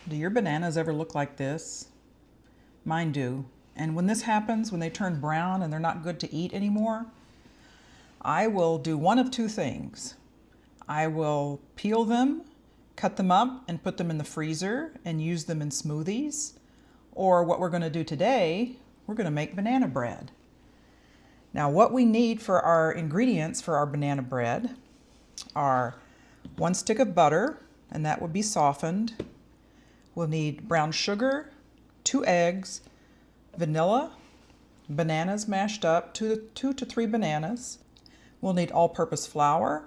Do your bananas ever look like this? Mine do. And when this happens, when they turn brown and they're not good to eat anymore, I will do one of two things. I will peel them, cut them up, and put them in the freezer and use them in smoothies. Or what we're going to do today, we're going to make banana bread. Now what we need for our ingredients for our banana bread are 1 stick of butter, and that would be softened. We'll need brown sugar, 2 eggs, vanilla, bananas mashed up, 2 to 3 bananas. We'll need all-purpose flour,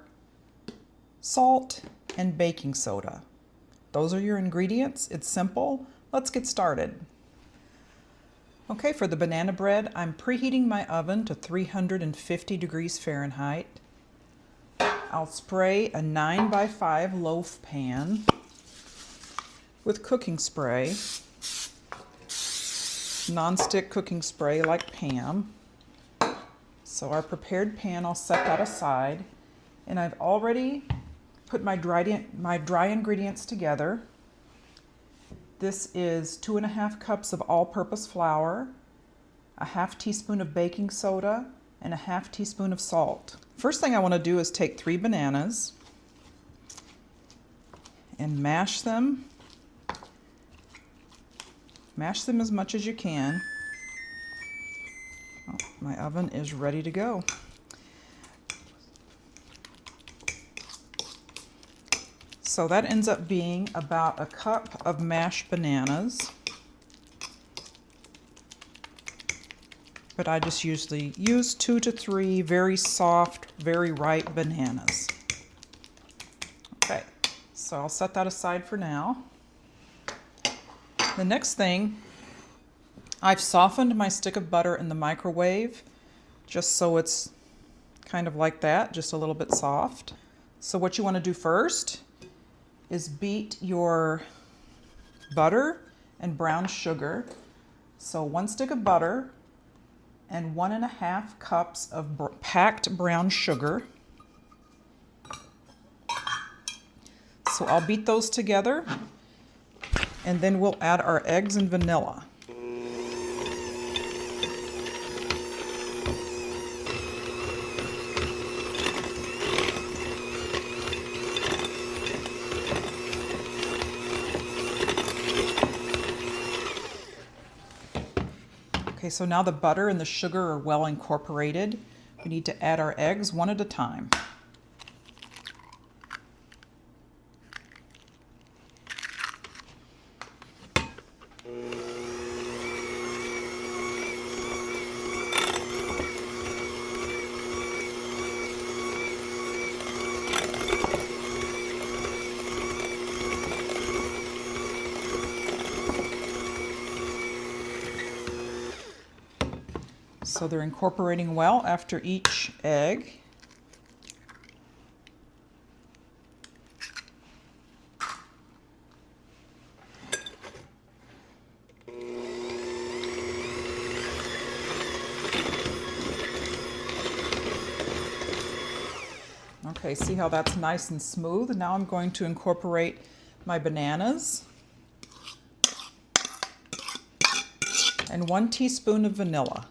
salt, and baking soda. Those are your ingredients. It's simple. Let's get started. Okay, for the banana bread, I'm preheating my oven to 350 degrees Fahrenheit. I'll spray a 9x5 loaf pan with cooking spray, non-stick cooking spray like Pam. So our prepared pan, I'll set that aside, and I've already put my dry ingredients together. This is 2½ cups of all-purpose flour, a ½ teaspoon of baking soda, and a ½ teaspoon of salt. First thing I want to do is take 3 bananas and mash them. Mash them as much as you can. Oh, my oven is ready to go. So that ends up being about a cup of mashed bananas. But I just usually use 2 to 3 very soft, very ripe bananas. Okay, so I'll set that aside for now. The next thing, I've softened my stick of butter in the microwave just so it's kind of like that, just a little bit soft. So what you want to do first is beat your butter and brown sugar. So 1 stick of butter and 1½ cups of packed brown sugar. So I'll beat those together, and then we'll add our eggs and vanilla. Okay, so now the butter and the sugar are well incorporated. We need to add our eggs one at a time. So they're incorporating well after each egg. Okay, see how that's nice and smooth? Now I'm going to incorporate my bananas and 1 teaspoon of vanilla.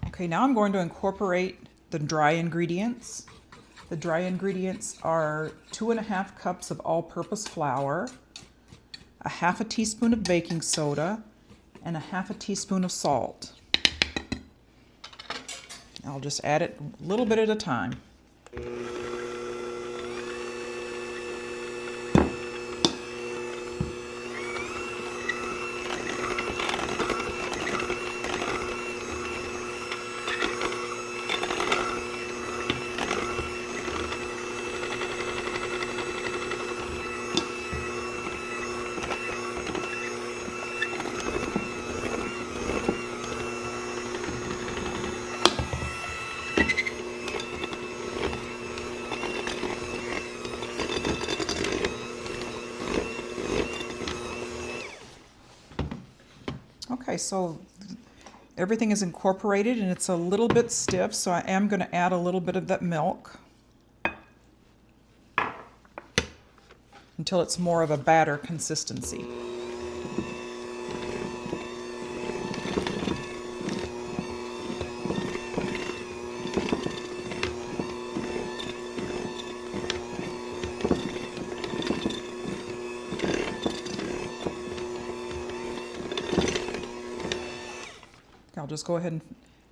Okay, now I'm going to incorporate the dry ingredients. The dry ingredients are 2½ cups of all-purpose flour, a ½ teaspoon of baking soda, and a ½ teaspoon of salt. I'll just add it a little bit at a time. Okay, so everything is incorporated and it's a little bit stiff, so I am going to add a little bit of that milk until it's more of a batter consistency. I'll just go ahead and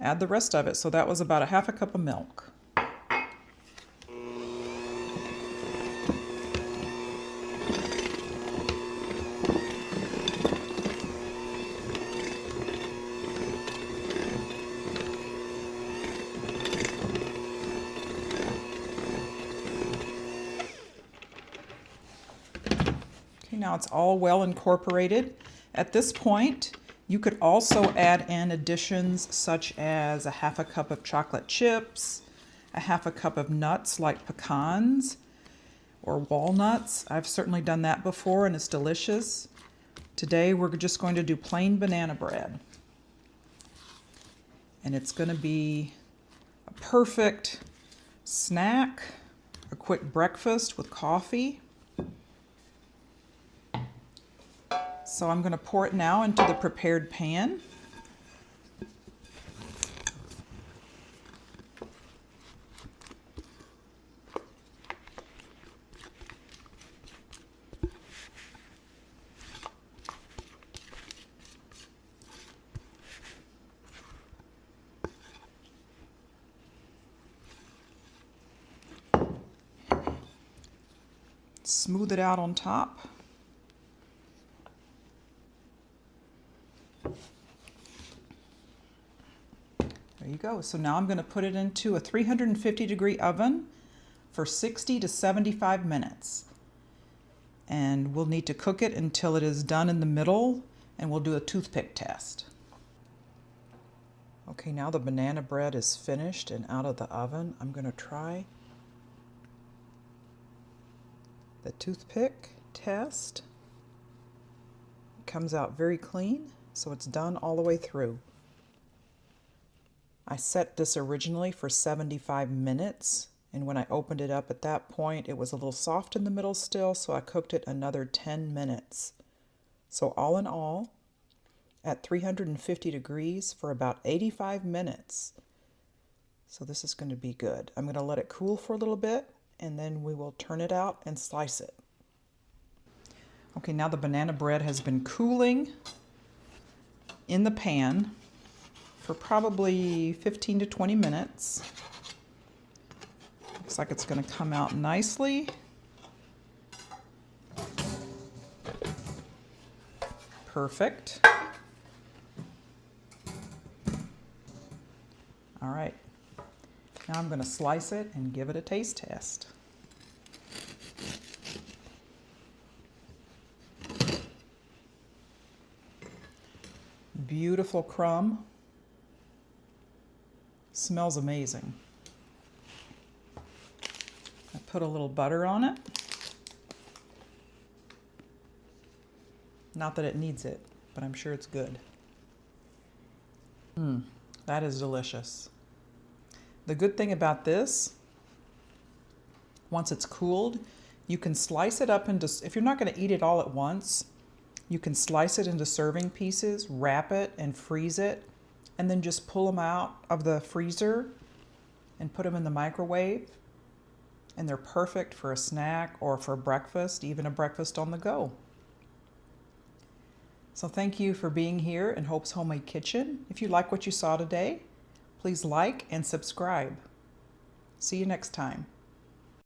add the rest of it. So that was about a half a cup of milk. Okay, now it's all well incorporated. At this point, you could also add in additions such as a half a cup of chocolate chips, a half a cup of nuts like pecans or walnuts. I've certainly done that before and it's delicious. Today we're just going to do plain banana bread. And it's going to be a perfect snack, a quick breakfast with coffee. So I'm going to pour it now into the prepared pan. Smooth it out on top. There you go. So now I'm going to put it into a 350-degree oven for 60 to 75 minutes. And we'll need to cook it until it is done in the middle, and we'll do a toothpick test. Okay, now the banana bread is finished and out of the oven. I'm going to try the toothpick test. It comes out very clean, so it's done all the way through. I set this originally for 75 minutes, and when I opened it up at that point, it was a little soft in the middle still, so I cooked it another 10 minutes. So all in all, at 350 degrees for about 85 minutes. So this is going to be good. I'm going to let it cool for a little bit, and then we will turn it out and slice it. Okay, now the banana bread has been cooling in the pan for probably 15 to 20 minutes. Looks like it's going to come out nicely. Perfect. All right. Now I'm going to slice it and give it a taste test. Beautiful crumb. Smells amazing. I put a little butter on it. Not that it needs it, but I'm sure it's good. That is delicious. The good thing about this, once it's cooled, you can slice it up into, if you're not going to eat it all at once, you can slice it into serving pieces, wrap it, and freeze it, and then just pull them out of the freezer and put them in the microwave. And they're perfect for a snack or for breakfast, even a breakfast on the go. So thank you for being here in Hope's Homemade Kitchen. If you like what you saw today, please like and subscribe. See you next time.